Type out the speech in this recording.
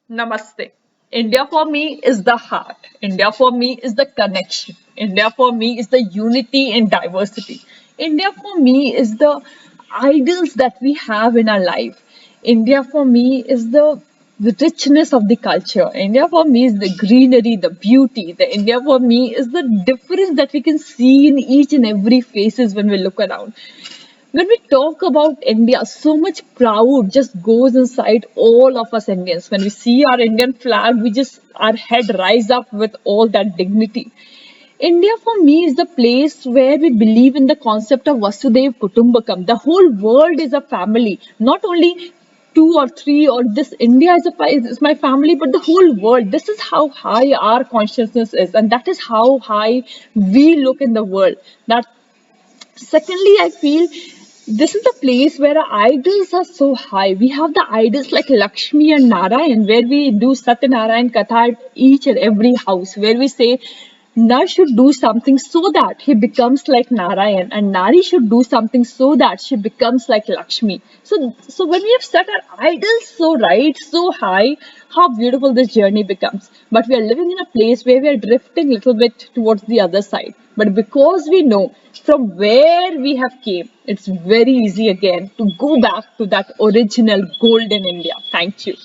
Namaste. India for me is the heart. India for me is the connection. India for me is the unity and diversity. India for me is the idols that we have in our life. India for me is the richness of the culture. India for me is the greenery, the beauty. The India for me is the difference that we can see in each and every faces when we look around. When we talk about India, so much proud just goes inside all of us Indians. When we see our Indian flag, we just our head rise up with all that dignity. India for me is the place where we believe in the concept of Vasudev Kutumbakam. The whole world is a family, not only two or three or this India is my family, but the whole world. This is how high our consciousness is, and that is how high we look in the world. That secondly, I feel this is the place where our idols are so high. We have the idols like Lakshmi and Narayan, where we do Satyanarayan Katha at each and every house, where we say Nar should do something so that he becomes like Narayan, and Nari should do something so that she becomes like Lakshmi. So when we have set our idols so right, so high, how beautiful this journey becomes. But we are living in a place where we are drifting a little bit towards the other side. But because we know from where we have came, it's very easy again to go back to that original golden India. Thank you.